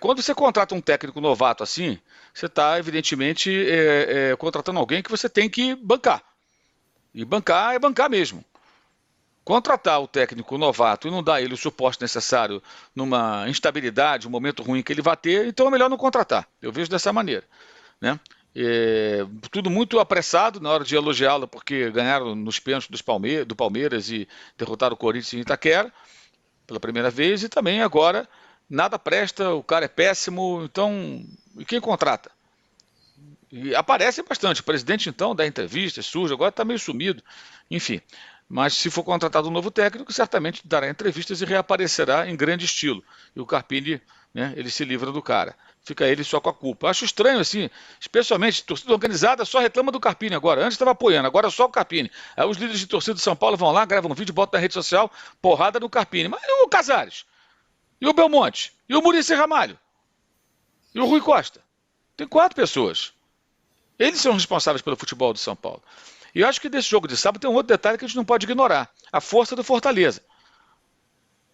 Quando você contrata um técnico novato assim, você está, evidentemente, contratando alguém que você tem que bancar. E bancar é bancar mesmo. Contratar o técnico novato e não dar ele o suporte necessário numa instabilidade, um momento ruim que ele vai ter, então é melhor não contratar. Eu vejo dessa maneira, né? Tudo muito apressado na hora de elogiá-lo, porque ganharam nos pênaltis do Palmeiras e derrotaram o Corinthians em Itaquera pela primeira vez, e também agora nada presta, o cara é péssimo, então e quem contrata? E aparece bastante. O presidente, então, dá entrevistas, surge, agora está meio sumido. Enfim. Mas se for contratado um novo técnico, certamente dará entrevistas e reaparecerá em grande estilo. E o Carpini, né, ele se livra do cara. Fica ele só com a culpa. Acho estranho, assim, especialmente torcida organizada só reclama do Carpini agora. Antes estava apoiando, agora só o Carpini. Aí os líderes de torcida de São Paulo vão lá, gravam um vídeo, botam na rede social, porrada no Carpini. Mas e o Casares? E o Belmonte? E o Muricy Ramalho? E o Rui Costa? Tem 4 pessoas. Eles são responsáveis pelo futebol do São Paulo. E eu acho que desse jogo de sábado tem um outro detalhe que a gente não pode ignorar: a força do Fortaleza.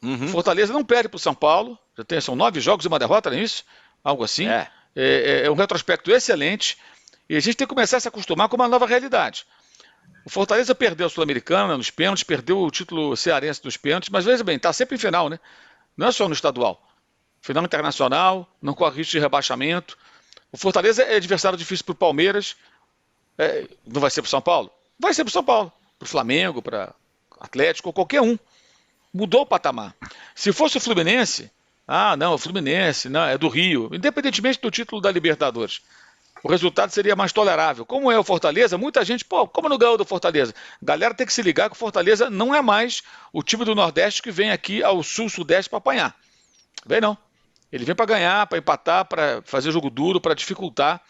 O Fortaleza não perde para o São Paulo, são 9 jogos e uma derrota, não é isso? Algo assim. É. É um retrospecto excelente e a gente tem que começar a se acostumar com uma nova realidade. O Fortaleza perdeu a Sul-Americana nos pênaltis, perdeu o título cearense nos pênaltis, mas veja bem, está sempre em final, né? Não é só no estadual. Final internacional, não corre risco de rebaixamento. O Fortaleza é adversário difícil para o Palmeiras. Não vai ser para o São Paulo? Vai ser para o São Paulo, para o Flamengo, para Atlético, ou qualquer um. Mudou o patamar. Se fosse o Fluminense, não, o Fluminense, não, é do Rio, independentemente do título da Libertadores, o resultado seria mais tolerável. Como é o Fortaleza, muita gente, como não ganhou do Fortaleza? Galera tem que se ligar que o Fortaleza não é mais o time do Nordeste que vem aqui ao Sul-Sudeste para apanhar. Vem não. Ele vem para ganhar, para empatar, para fazer jogo duro, para dificultar.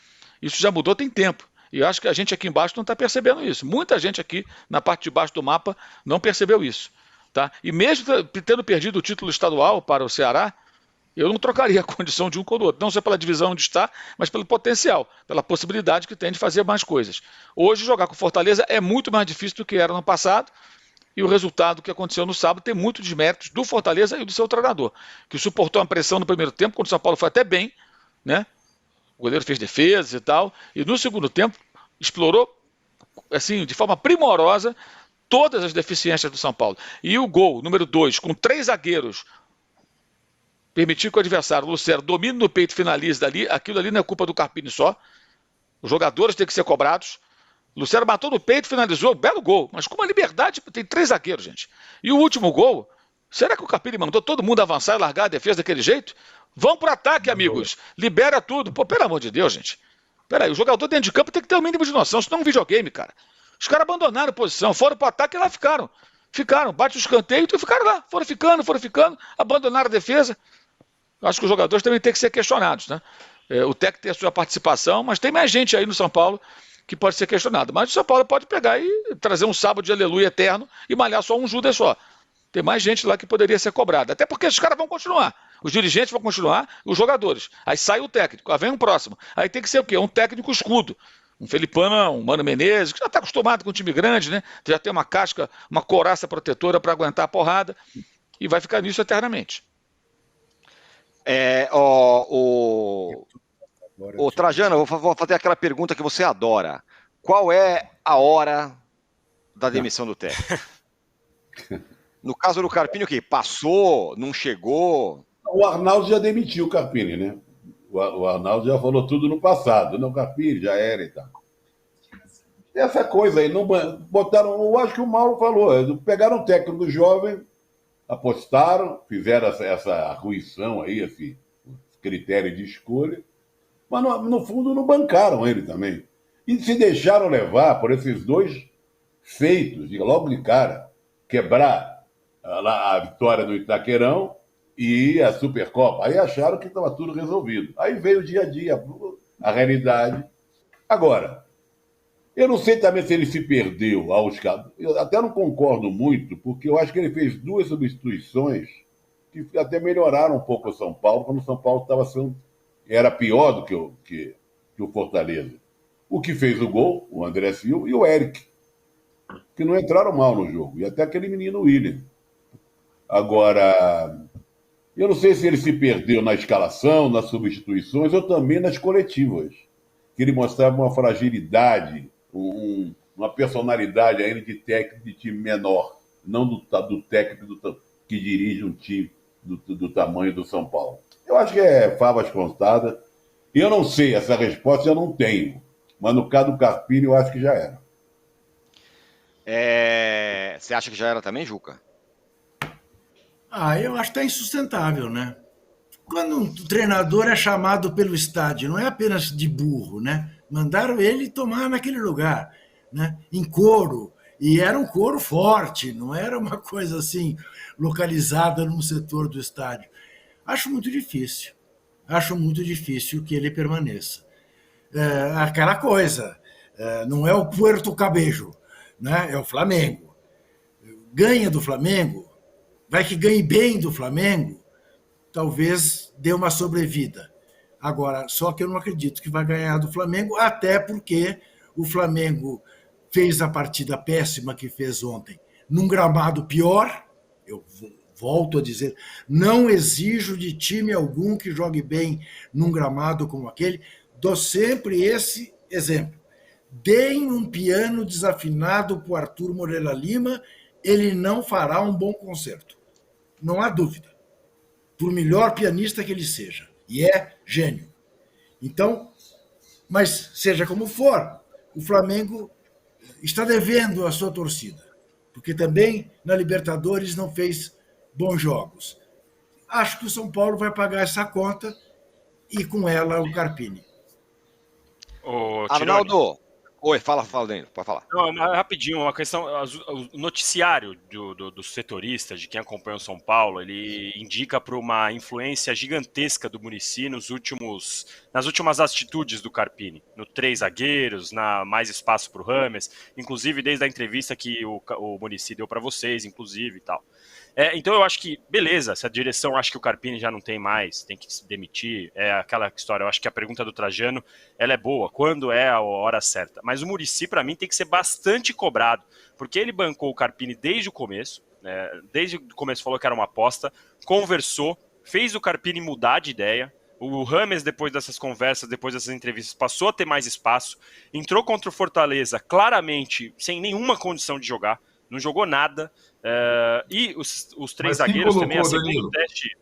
Isso já mudou tem tempo. E eu acho que a gente aqui embaixo não está percebendo isso. Muita gente aqui na parte de baixo do mapa não percebeu isso. Tá? E mesmo tendo perdido o título estadual para o Ceará, eu não trocaria a condição de um com o outro. Não só pela divisão onde está, mas pelo potencial, pela possibilidade que tem de fazer mais coisas. Hoje, jogar com Fortaleza é muito mais difícil do que era no passado. E o resultado que aconteceu no sábado tem muitos desméritos do Fortaleza e do seu treinador, que suportou a pressão no primeiro tempo, quando o São Paulo foi até bem, né? O goleiro fez defesas e tal, e no segundo tempo explorou, assim, de forma primorosa, todas as deficiências do São Paulo. E o gol, número 2, com 3 zagueiros, permitir que o adversário, o Lucero, domine no peito e finalize dali, aquilo ali não é culpa do Carpini só, os jogadores têm que ser cobrados. Lucero matou no peito, finalizou, belo gol, mas com uma liberdade, tem 3 zagueiros, gente. E o último gol, será que o Carpini mandou todo mundo avançar e largar a defesa daquele jeito? Vão pro ataque, amigos, libera tudo. Pô, pelo amor de Deus, gente. Peraí, o jogador dentro de campo tem que ter um mínimo de noção, senão é um videogame, cara. Os caras abandonaram a posição, foram pro ataque e lá ficaram. Ficaram, bate o escanteio e ficaram lá. Foram ficando, abandonaram a defesa. Acho que os jogadores também têm que ser questionados, né? O técnico tem a sua participação, mas tem mais gente aí no São Paulo que pode ser questionado. Mas o São Paulo pode pegar e trazer um sábado de aleluia eterno e malhar só um Judas só. Tem mais gente lá que poderia ser cobrada. Até porque os caras vão continuar. Os dirigentes vão continuar, os jogadores. Aí sai o técnico, aí vem um próximo. Aí tem que ser o quê? Um técnico escudo. Um Felipão, um Mano Menezes, que já está acostumado com um time grande, né? Já tem uma casca, uma couraça protetora para aguentar a porrada. E vai ficar nisso eternamente. O Trajano, eu vou fazer aquela pergunta que você adora. Qual é a hora da demissão do técnico? No caso do Carpini, o quê? Passou? Não chegou? O Arnaldo já demitiu o Carpini, né? O Arnaldo já falou tudo no passado. Não, o Carpini já era e tal. Essa coisa aí, não botaram. Eu acho que o Mauro falou. Pegaram um técnico jovem, apostaram, fizeram essa arruição aí, esse critério de escolha, mas no fundo não bancaram ele também. E se deixaram levar por esses dois feitos, logo de cara, quebrar a vitória do Itaquerão e a Supercopa. Aí acharam que estava tudo resolvido. Aí veio o dia a dia, a realidade. Agora, eu não sei também se ele se perdeu aos casos. Eu até não concordo muito, porque eu acho que ele fez 2 substituições que até melhoraram um pouco o São Paulo, quando o São Paulo era pior do que o Fortaleza. O que fez o gol, o André Silva e o Eric, que não entraram mal no jogo. E até aquele menino William. Agora, Eu não sei se ele se perdeu na escalação, nas substituições ou também nas coletivas. Que ele mostrava uma fragilidade, uma personalidade ainda de técnico de time menor, não do técnico que dirige um time do tamanho do São Paulo. Eu acho que é favas contadas. E eu não sei, essa resposta eu não tenho. Mas no caso do Carpini, eu acho que já era. Você acha que já era também, Juca? Eu acho que está insustentável, né? Quando um treinador é chamado pelo estádio, não é apenas de burro, né? Mandaram ele tomar naquele lugar, né? Em coro. E era um coro forte, não era uma coisa assim, localizada num setor do estádio. Acho muito difícil. Acho muito difícil que ele permaneça. Aquela coisa, não é o Puerto Cabejo, né? É o Flamengo. Ganha do Flamengo, vai que ganhe bem do Flamengo, talvez dê uma sobrevida. Agora, só que eu não acredito que vai ganhar do Flamengo, até porque o Flamengo fez a partida péssima que fez ontem num gramado pior. Eu volto a dizer, não exijo de time algum que jogue bem num gramado como aquele. Dou sempre esse exemplo. Deem um piano desafinado para o Arthur Moreira Lima, ele não fará um bom concerto. Não há dúvida. Por melhor pianista que ele seja. E é gênio. Então, mas seja como for, o Flamengo está devendo a sua torcida. Porque também na Libertadores não fez bons jogos. Acho que o São Paulo vai pagar essa conta e com ela o Carpini. Arnaldo, oi, fala, Dentro, pode falar. Não, rapidinho, uma questão, o noticiário dos setoristas, de quem acompanha o São Paulo, ele indica para uma influência gigantesca do Muricy nas últimas atitudes do Carpini, no 3 zagueiros, na mais espaço para o Rames, inclusive desde a entrevista que o Muricy deu para vocês, inclusive e tal. Então eu acho que, beleza, se a direção acha que o Carpini já não tem mais, tem que se demitir, é aquela história, eu acho que a pergunta do Trajano, ela é boa, quando é a hora certa, mas o Muricy para mim tem que ser bastante cobrado, porque ele bancou o Carpini desde o começo, né, desde o começo falou que era uma aposta, conversou, fez o Carpini mudar de ideia, o Rames depois dessas conversas, depois dessas entrevistas, passou a ter mais espaço, entrou contra o Fortaleza claramente, sem nenhuma condição de jogar, não jogou nada, e os 3 zagueiros também, a segundo teste...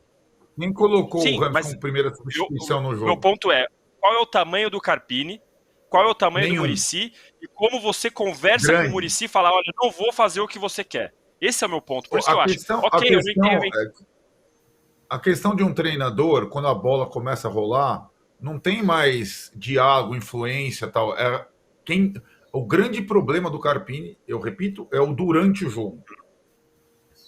Nem colocou o Rames como primeira substituição no jogo. Meu ponto é, qual é o tamanho do Carpini, qual é o tamanho do Muricy, e como você conversa com o Muricy e fala, olha, não vou fazer o que você quer. Esse é o meu ponto, por isso que eu acho. A questão de um treinador, quando a bola começa a rolar, não tem mais diálogo, influência e tal. O grande problema do Carpini, eu repito, é o durante o jogo.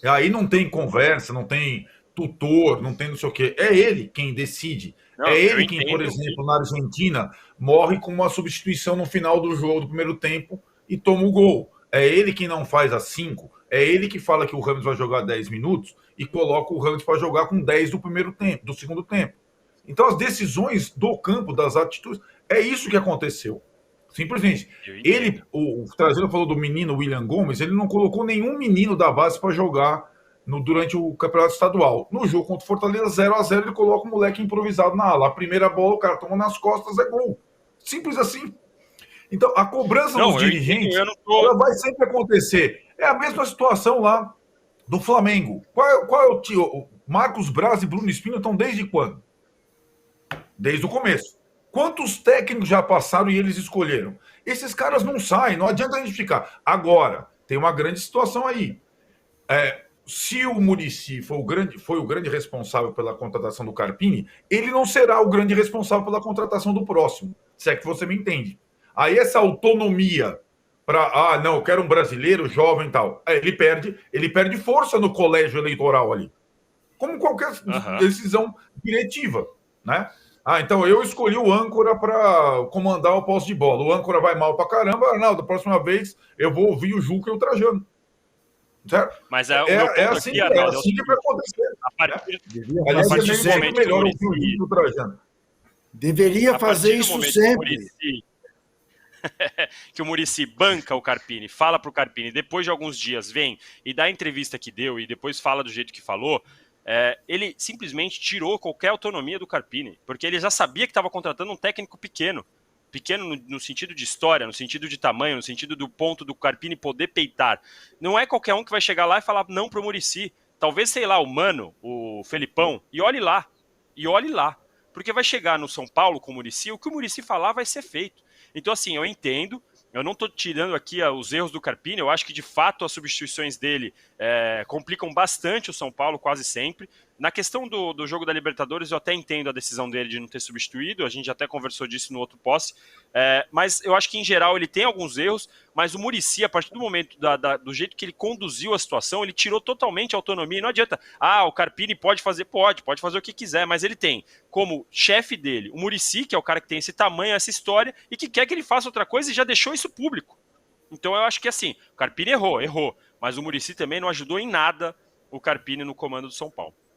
E aí não tem conversa, não tem tutor, não tem não sei o quê. É ele quem decide. Não, é ele quem, por exemplo, na Argentina, morre com uma substituição no final do jogo, do primeiro tempo, e toma o gol. É ele quem não faz as 5. É ele que fala que o Rames vai jogar 10 minutos e coloca o Rames para jogar com 10 do primeiro tempo, do segundo tempo. Então, as decisões do campo, das atitudes, é isso que aconteceu. Simplesmente. O Trajano falou do menino William Gomes, ele não colocou nenhum menino da base para jogar durante o campeonato estadual. No jogo contra o Fortaleza, 0-0, ele coloca o moleque improvisado na ala. A primeira bola, o cara toma nas costas, é gol. Simples assim. Então, a cobrança dos dirigentes ela vai sempre acontecer. É a mesma situação lá do Flamengo. Qual é o tio? Marcos Braz e Bruno Espino estão desde quando? Desde o começo. Quantos técnicos já passaram e eles escolheram? Esses caras não saem, não adianta a gente ficar. Agora, tem uma grande situação aí. Se o Muricy foi o grande responsável pela contratação do Carpini, ele não será o grande responsável pela contratação do próximo, se é que você me entende. Aí essa autonomia para, não, eu quero um brasileiro jovem e tal, ele perde força no colégio eleitoral ali, como qualquer decisão diretiva, né? Então eu escolhi o âncora para comandar o posse de bola. O âncora vai mal pra caramba. Não, da próxima vez eu vou ouvir o Juca e o Trajano. Certo? Mas assim que vai acontecer. Aliás, é muito melhor ouvir o Juca e o Trajano. Deveria fazer isso sempre. Que o Muricy banca o Carpini, fala pro Carpini, depois de alguns dias vem e dá a entrevista que deu e depois fala do jeito que falou. ele simplesmente tirou qualquer autonomia do Carpini, porque ele já sabia que estava contratando um técnico pequeno no sentido de história, no sentido de tamanho, no sentido do ponto do Carpini poder peitar. Não é qualquer um que vai chegar lá e falar não pro Muricy. Talvez, sei lá, o Mano, o Felipão, e olhe lá. Porque vai chegar no São Paulo com o Muricy, o que o Muricy falar vai ser feito. Então, assim, eu entendo, eu não estou tirando aqui os erros do Carpini, eu acho que, de fato, as substituições dele complicam bastante o São Paulo, quase sempre. Na questão do jogo da Libertadores, eu até entendo a decisão dele de não ter substituído, a gente até conversou disso no outro posse, mas eu acho que, em geral, ele tem alguns erros, mas o Muricy, a partir do momento do jeito que ele conduziu a situação, ele tirou totalmente a autonomia, e não adianta, o Carpini pode fazer o que quiser, mas ele tem como chefe dele o Muricy, que é o cara que tem esse tamanho, essa história, e que quer que ele faça outra coisa e já deixou isso público. Então eu acho que, assim, o Carpini errou, mas o Muricy também não ajudou em nada o Carpini no comando do São Paulo.